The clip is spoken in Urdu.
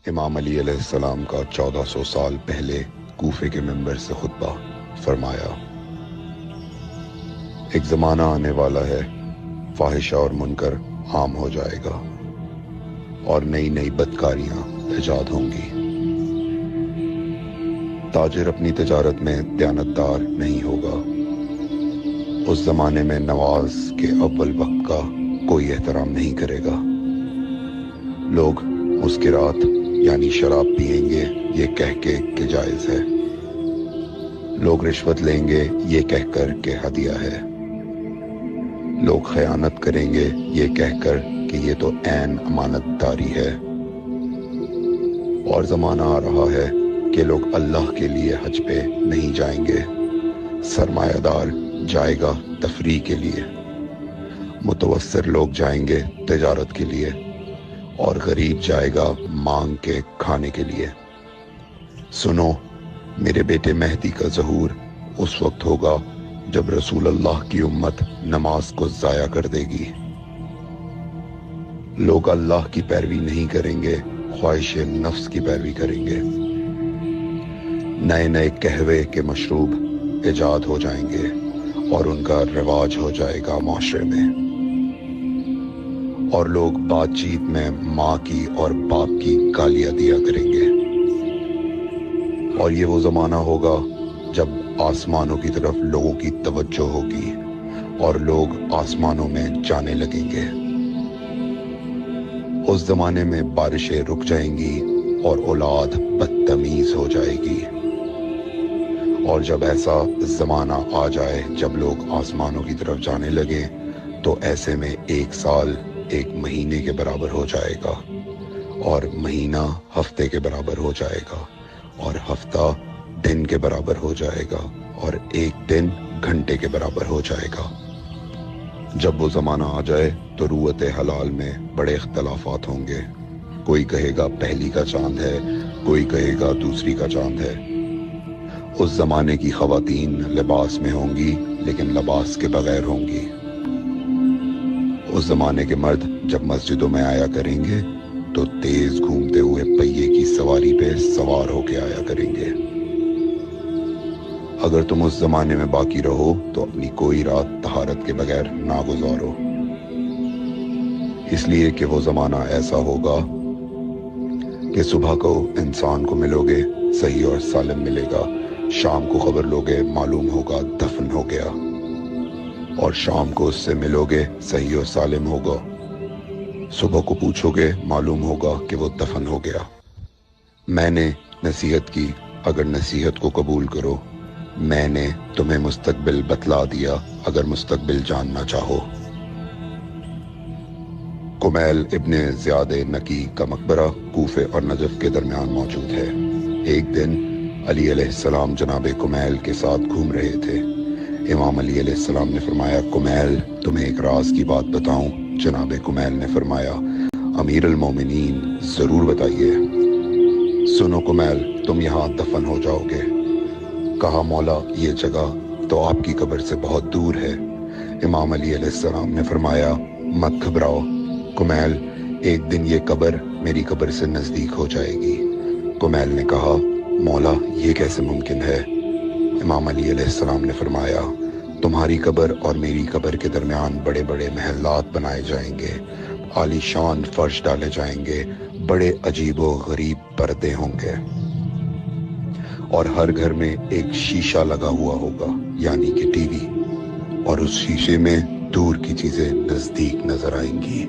امام علی علیہ السلام کا 1400 سال پہلے کوفے کے منبر سے خطبہ فرمایا، ایک زمانہ آنے والا ہے، فاحشہ اور منکر عام ہو جائے گا اور نئی نئی بدکاریاں ایجاد ہوں گی۔ تاجر اپنی تجارت میں دیانتدار نہیں ہوگا۔ اس زمانے میں نماز کے اول وقت کا کوئی احترام نہیں کرے گا۔ لوگ مسکرات یعنی شراب پئیں گے یہ کہہ کے کہ جائز ہے۔ لوگ رشوت لیں گے یہ کہہ کر کہ ہدیہ ہے۔ لوگ خیانت کریں گے یہ کہہ کر کہ یہ تو عین امانت داری ہے۔ اور زمانہ آ رہا ہے کہ لوگ اللہ کے لیے حج پہ نہیں جائیں گے۔ سرمایہ دار جائے گا تفریح کے لیے، متوسر لوگ جائیں گے تجارت کے لیے، اور غریب جائے گا مانگ کے کھانے کے لیے۔ سنو، میرے بیٹے مہدی کا ظہور اس وقت ہوگا جب رسول اللہ کی امت نماز کو ضائع کر دے گی۔ لوگ اللہ کی پیروی نہیں کریں گے، خواہش نفس کی پیروی کریں گے۔ نئے نئے قہوے کے مشروب ایجاد ہو جائیں گے اور ان کا رواج ہو جائے گا معاشرے میں، اور لوگ بات چیت میں ماں کی اور باپ کی گالیاں دیا کریں گے۔ اور یہ وہ زمانہ ہوگا جب آسمانوں کی طرف لوگوں کی توجہ ہوگی اور لوگ آسمانوں میں جانے لگیں گے۔ اس زمانے میں بارشیں رک جائیں گی اور اولاد بدتمیز ہو جائے گی۔ اور جب ایسا زمانہ آ جائے جب لوگ آسمانوں کی طرف جانے لگیں تو ایسے میں ایک سال ایک مہینے کے برابر ہو جائے گا، اور مہینہ ہفتے کے برابر ہو جائے گا، اور ہفتہ دن کے برابر ہو جائے گا، اور ایک دن گھنٹے کے برابر ہو جائے گا۔ جب وہ زمانہ آ جائے تو روت حلال میں بڑے اختلافات ہوں گے۔ کوئی کہے گا پہلی کا چاند ہے، کوئی کہے گا دوسری کا چاند ہے۔ اس زمانے کی خواتین لباس میں ہوں گی لیکن لباس کے بغیر ہوں گی۔ اس زمانے کے مرد جب مسجدوں میں آیا کریں گے تو تیز گھومتے ہوئے پہیے کی سواری پہ سوار ہو کے آیا کریں گے۔ اگر تم اس زمانے میں باقی رہو تو اپنی کوئی رات طہارت کے بغیر نہ گزارو، اس لیے کہ وہ زمانہ ایسا ہوگا کہ صبح کو انسان کو ملو گے صحیح اور سالم ملے گا، شام کو خبر لوگے معلوم ہوگا دفن ہو گیا، اور شام کو اس سے ملو گے صحیح اور سالم ہوگا، صبح کو پوچھو گے معلوم ہوگا کہ وہ دفن ہو گیا۔ میں نے نصیحت کی، اگر نصیحت کو قبول کرو، میں نے تمہیں مستقبل بتلا دیا اگر مستقبل جاننا چاہو۔ کمیل ابن زیاد نکی کا مقبرہ کوفے اور نجف کے درمیان موجود ہے۔ ایک دن علی علیہ السلام جناب کمیل کے ساتھ گھوم رہے تھے۔ امام علی علیہ السلام نے فرمایا، کمیل تمہیں ایک راز کی بات بتاؤں؟ جناب کمیل نے فرمایا، امیر المومنین ضرور بتائیے۔ سنو کمیل، تم یہاں دفن ہو جاؤ گے۔ کہا، مولا یہ جگہ تو آپ کی قبر سے بہت دور ہے۔ امام علی علیہ السلام نے فرمایا، مت گھبراؤ کمیل، ایک دن یہ قبر میری قبر سے نزدیک ہو جائے گی۔ کمیل نے کہا، مولا یہ کیسے ممکن ہے؟ امام علی علیہ السلام نے فرمایا، تمہاری قبر اور میری قبر کے درمیان بڑے بڑے محلات بنائے جائیں گے، عالی شان فرش ڈالے جائیں گے، بڑے عجیب و غریب پردے ہوں گے، اور ہر گھر میں ایک شیشہ لگا ہوا ہوگا یعنی کہ ٹی وی، اور اس شیشے میں دور کی چیزیں نزدیک نظر آئیں گی۔